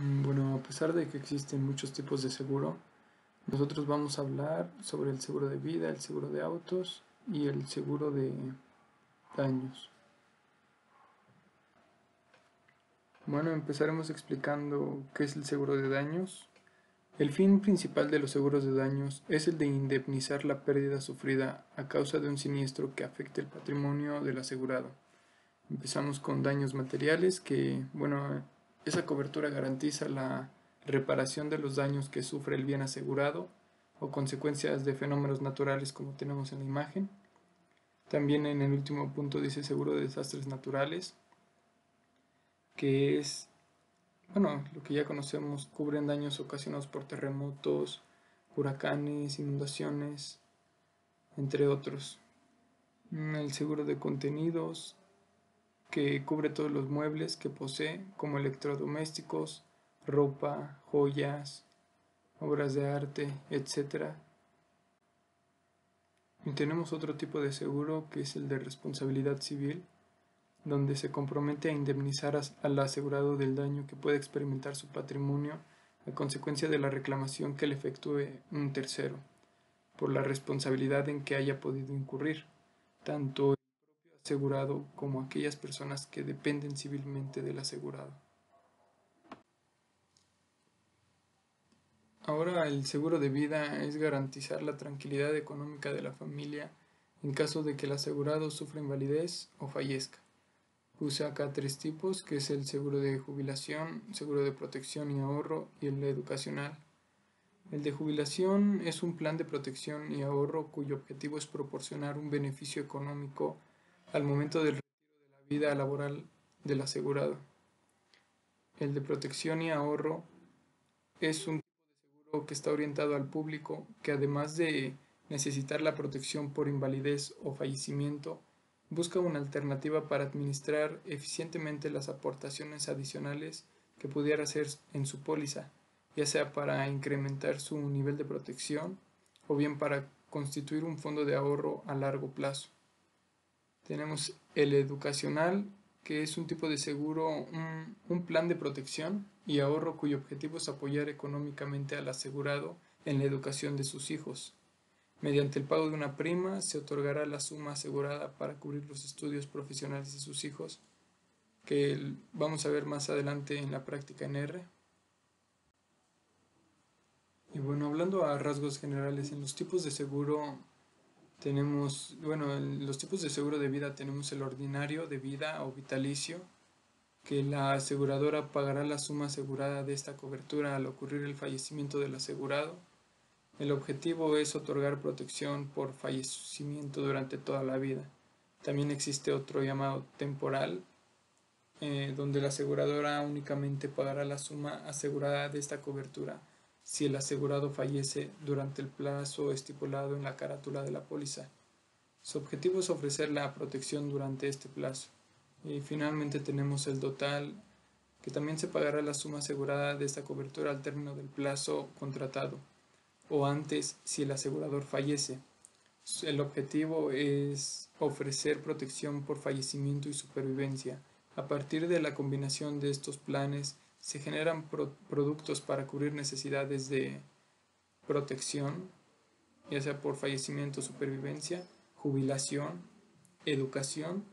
Bueno, a pesar de que existen muchos tipos de seguro, nosotros vamos a hablar sobre el seguro de vida, el seguro de autos y el seguro de daños. Bueno, empezaremos explicando qué es el seguro de daños. El fin principal de los seguros de daños es el de indemnizar la pérdida sufrida a causa de un siniestro que afecte el patrimonio del asegurado. Empezamos con daños materiales, que, esa cobertura garantiza la reparación de los daños que sufre el bien asegurado o consecuencias de fenómenos naturales como tenemos en la imagen. También en el último punto dice seguro de desastres naturales, que es, lo que ya conocemos, cubren daños ocasionados por terremotos, huracanes, inundaciones, entre otros. El seguro de contenidos, que cubre todos los muebles que posee, como electrodomésticos, ropa, joyas, obras de arte, etc. Y tenemos otro tipo de seguro que es el de responsabilidad civil, donde se compromete a indemnizar al asegurado del daño que puede experimentar su patrimonio a consecuencia de la reclamación que le efectúe un tercero, por la responsabilidad en que haya podido incurrir, tanto asegurado como aquellas personas que dependen civilmente del asegurado. Ahora, el seguro de vida es garantizar la tranquilidad económica de la familia en caso de que el asegurado sufra invalidez o fallezca. Puse acá tres tipos, que es el seguro de jubilación, seguro de protección y ahorro y el educacional. El de jubilación es un plan de protección y ahorro cuyo objetivo es proporcionar un beneficio económico al momento del retiro de la vida laboral del asegurado. El de protección y ahorro es un seguro que está orientado al público que, además de necesitar la protección por invalidez o fallecimiento, busca una alternativa para administrar eficientemente las aportaciones adicionales que pudiera hacer en su póliza, ya sea para incrementar su nivel de protección o bien para constituir un fondo de ahorro a largo plazo. Tenemos el educacional, que es un tipo de seguro, un plan de protección y ahorro cuyo objetivo es apoyar económicamente al asegurado en la educación de sus hijos. Mediante el pago de una prima se otorgará la suma asegurada para cubrir los estudios profesionales de sus hijos, que vamos a ver más adelante en la práctica en R. Y bueno, hablando a rasgos generales, en los tipos de seguro tenemos, en los tipos de seguro de vida tenemos el ordinario de vida o vitalicio, que la aseguradora pagará la suma asegurada de esta cobertura al ocurrir el fallecimiento del asegurado. El objetivo es otorgar protección por fallecimiento durante toda la vida. También existe otro llamado temporal, donde la aseguradora únicamente pagará la suma asegurada de esta cobertura si el asegurado fallece durante el plazo estipulado en la carátula de la póliza. Su objetivo es ofrecer la protección durante este plazo. Y finalmente tenemos el total, que también se pagará la suma asegurada de esta cobertura al término del plazo contratado, o antes si el asegurador fallece. El objetivo es ofrecer protección por fallecimiento y supervivencia. A partir de la combinación de estos planes se generan productos para cubrir necesidades de protección, ya sea por fallecimiento, supervivencia, jubilación, educación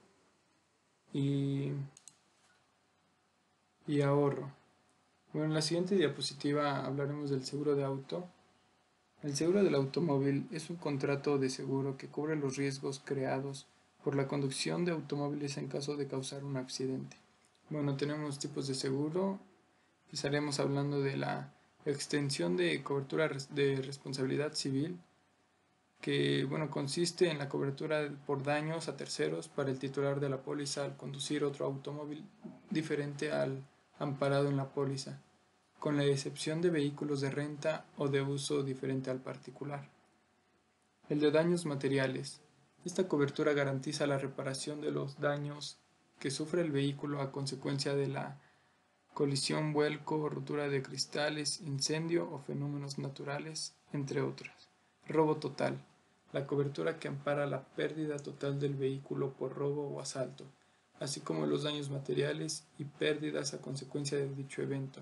y, y ahorro. Bueno, en la siguiente diapositiva hablaremos del seguro de auto. El seguro del automóvil es un contrato de seguro que cubre los riesgos creados por la conducción de automóviles en caso de causar un accidente. Bueno, tenemos tipos de seguro. Empezaremos hablando de la extensión de cobertura de responsabilidad civil, que consiste en la cobertura por daños a terceros para el titular de la póliza al conducir otro automóvil diferente al amparado en la póliza, con la excepción de vehículos de renta o de uso diferente al particular. El de daños materiales. Esta cobertura garantiza la reparación de los daños que sufre el vehículo a consecuencia de la colisión, vuelco, rotura de cristales, incendio o fenómenos naturales, entre otras. Robo total. La cobertura que ampara la pérdida total del vehículo por robo o asalto, así como los daños materiales y pérdidas a consecuencia de dicho evento.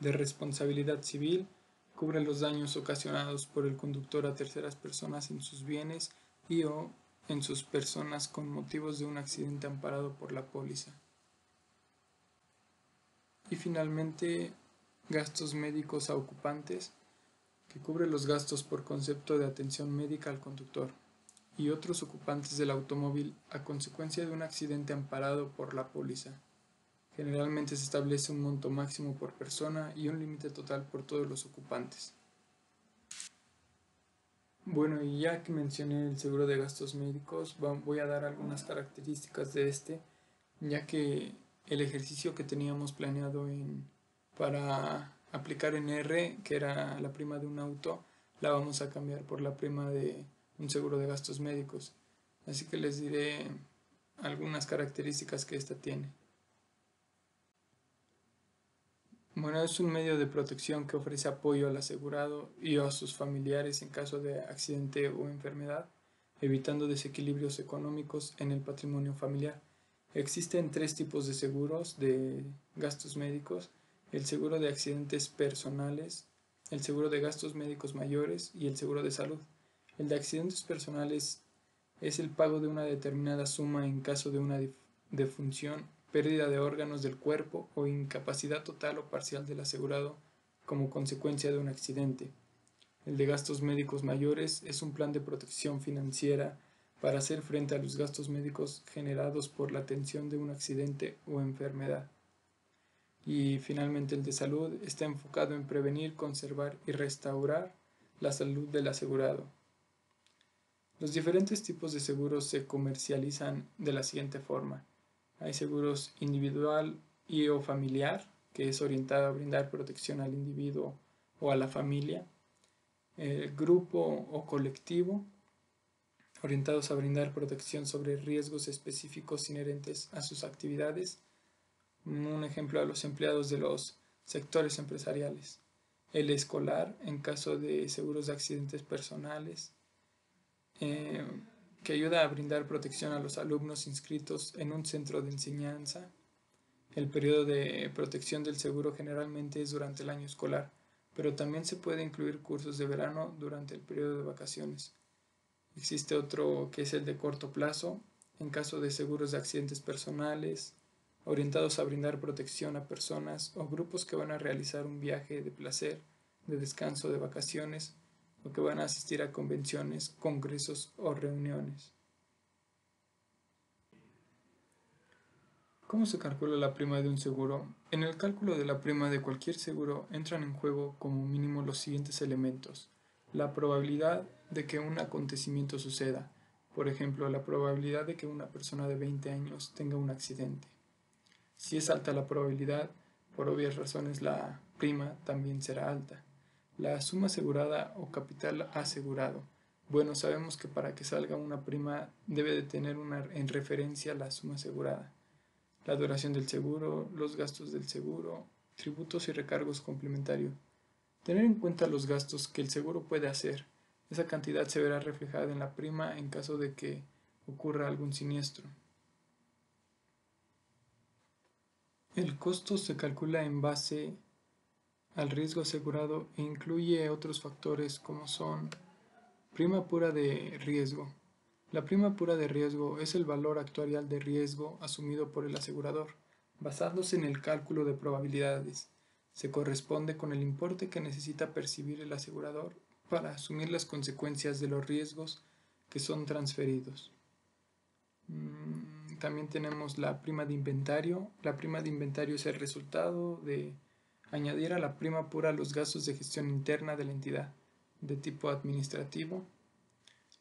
de responsabilidad civil, cubre los daños ocasionados por el conductor a terceras personas en sus bienes y o en sus personas con motivos de un accidente amparado por la póliza. Y finalmente, gastos médicos a ocupantes, que cubre los gastos por concepto de atención médica al conductor y otros ocupantes del automóvil a consecuencia de un accidente amparado por la póliza. Generalmente se establece un monto máximo por persona y un límite total por todos los ocupantes. Bueno, y ya que mencioné el seguro de gastos médicos, voy a dar algunas características de este, ya que el ejercicio que teníamos planeado para aplicar en R, que era la prima de un auto, la vamos a cambiar por la prima de un seguro de gastos médicos. Así que les diré algunas características que esta tiene. Bueno, es un medio de protección que ofrece apoyo al asegurado y a sus familiares en caso de accidente o enfermedad, evitando desequilibrios económicos en el patrimonio familiar. Existen tres tipos de seguros de gastos médicos: el seguro de accidentes personales, el seguro de gastos médicos mayores y el seguro de salud. El de accidentes personales es el pago de una determinada suma en caso de una defunción, pérdida de órganos del cuerpo o incapacidad total o parcial del asegurado como consecuencia de un accidente. El de gastos médicos mayores es un plan de protección financiera para hacer frente a los gastos médicos generados por la atención de un accidente o enfermedad. Y finalmente el de salud está enfocado en prevenir, conservar y restaurar la salud del asegurado. Los diferentes tipos de seguros se comercializan de la siguiente forma. Hay seguros individual y o familiar, que es orientado a brindar protección al individuo o a la familia. Grupo o colectivo, orientados a brindar protección sobre riesgos específicos inherentes a sus actividades. Un ejemplo a los empleados de los sectores empresariales. El escolar, en caso de seguros de accidentes personales, que ayuda a brindar protección a los alumnos inscritos en un centro de enseñanza. El periodo de protección del seguro generalmente es durante el año escolar, pero también se puede incluir cursos de verano durante el periodo de vacaciones. Existe otro que es el de corto plazo, en caso de seguros de accidentes personales, orientados a brindar protección a personas o grupos que van a realizar un viaje de placer, de descanso, de vacaciones, o que van a asistir a convenciones, congresos o reuniones. ¿Cómo se calcula la prima de un seguro? En el cálculo de la prima de cualquier seguro entran en juego como mínimo los siguientes elementos: la probabilidad de que un acontecimiento suceda, por ejemplo, la probabilidad de que una persona de 20 años tenga un accidente. Si es alta la probabilidad, por obvias razones la prima también será alta. La suma asegurada o capital asegurado. Bueno, sabemos que para que salga una prima debe de tener en referencia la suma asegurada. La duración del seguro, los gastos del seguro, tributos y recargos complementarios. Tener en cuenta los gastos que el seguro puede hacer. Esa cantidad se verá reflejada en la prima en caso de que ocurra algún siniestro. El costo se calcula en base al riesgo asegurado e incluye otros factores como son prima pura de riesgo. La prima pura de riesgo es el valor actuarial de riesgo asumido por el asegurador, basándose en el cálculo de probabilidades. Se corresponde con el importe que necesita percibir el asegurador para asumir las consecuencias de los riesgos que son transferidos. También tenemos la prima de inventario. La prima de inventario es el resultado de añadir a la prima pura los gastos de gestión interna de la entidad, de tipo administrativo.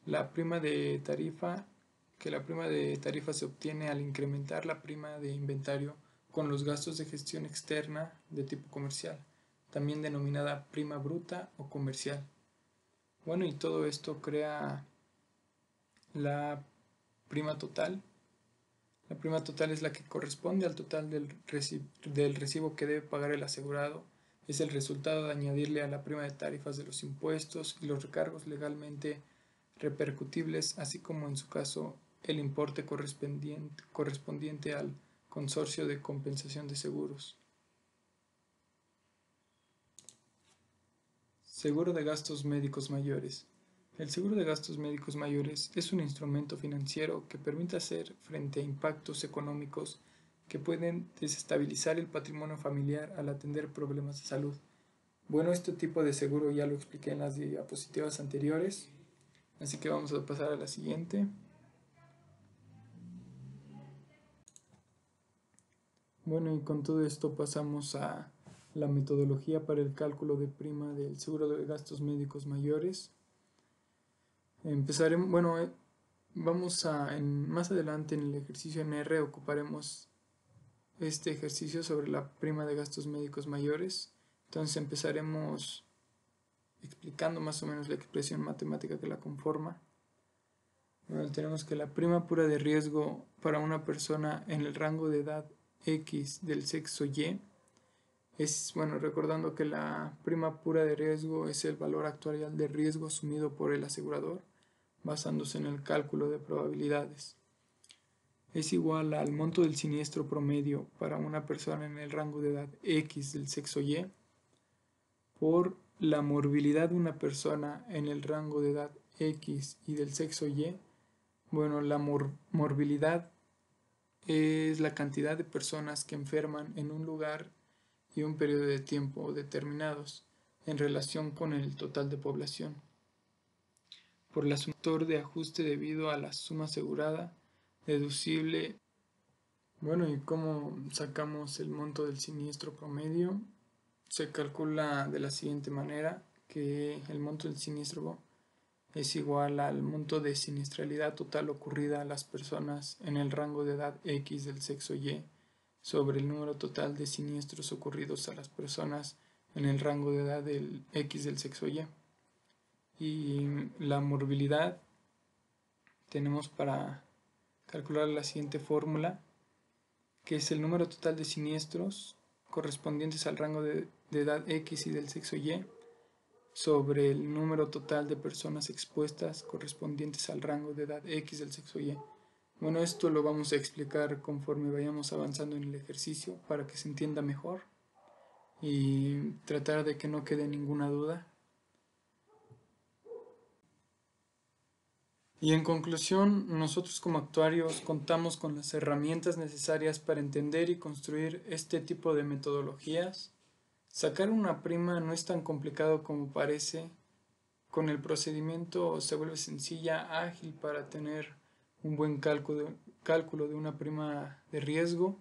La prima de tarifa, que la prima de tarifa se obtiene al incrementar la prima de inventario con los gastos de gestión externa de tipo comercial, también denominada prima bruta o comercial. Bueno, y todo esto crea la prima total. La prima total es la que corresponde al total del recibo que debe pagar el asegurado. Es el resultado de añadirle a la prima de tarifas de los impuestos y los recargos legalmente repercutibles, así como en su caso el importe correspondiente al consorcio de compensación de seguros. Seguro de gastos médicos mayores. El seguro de gastos médicos mayores es un instrumento financiero que permite hacer frente a impactos económicos que pueden desestabilizar el patrimonio familiar al atender problemas de salud. Bueno, este tipo de seguro ya lo expliqué en las diapositivas anteriores, así que vamos a pasar a la siguiente. Bueno, y con todo esto pasamos a la metodología para el cálculo de prima del seguro de gastos médicos mayores. Empezaremos, bueno, vamos a, más adelante en el ejercicio en R ocuparemos este ejercicio sobre la prima de gastos médicos mayores. Entonces empezaremos explicando más o menos la expresión matemática que la conforma. Bueno, tenemos que la prima pura de riesgo para una persona en el rango de edad X del sexo Y es, bueno, recordando que la prima pura de riesgo es el valor actuarial de riesgo asumido por el asegurador, basándose en el cálculo de probabilidades. Es igual al monto del siniestro promedio para una persona en el rango de edad X del sexo Y por la morbilidad de una persona en el rango de edad X y del sexo Y. Bueno, la morbilidad es la cantidad de personas que enferman en un lugar y un periodo de tiempo determinados en relación con el total de población. Por el factor de ajuste debido a la suma asegurada, deducible. Bueno, ¿y cómo sacamos el monto del siniestro promedio? Se calcula de la siguiente manera, que el monto del siniestro es igual al monto de siniestralidad total ocurrida a las personas en el rango de edad X del sexo Y sobre el número total de siniestros ocurridos a las personas en el rango de edad del X del sexo Y. Y la morbilidad tenemos para calcular la siguiente fórmula, que es el número total de siniestros correspondientes al rango de edad X y del sexo Y sobre el número total de personas expuestas correspondientes al rango de edad X del sexo Y. Bueno, esto lo vamos a explicar conforme vayamos avanzando en el ejercicio para que se entienda mejor y tratar de que no quede ninguna duda. Y en conclusión, nosotros como actuarios contamos con las herramientas necesarias para entender y construir este tipo de metodologías. Sacar una prima no es tan complicado como parece. Con el procedimiento se vuelve sencilla, ágil para tener un buen cálculo de una prima de riesgo.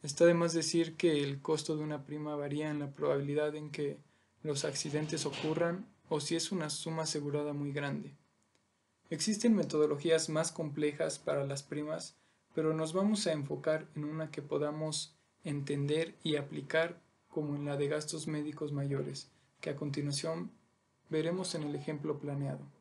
Está de más decir que el costo de una prima varía en la probabilidad en que los accidentes ocurran o si es una suma asegurada muy grande. Existen metodologías más complejas para las primas, pero nos vamos a enfocar en una que podamos entender y aplicar como en la de gastos médicos mayores, que a continuación veremos en el ejemplo planeado.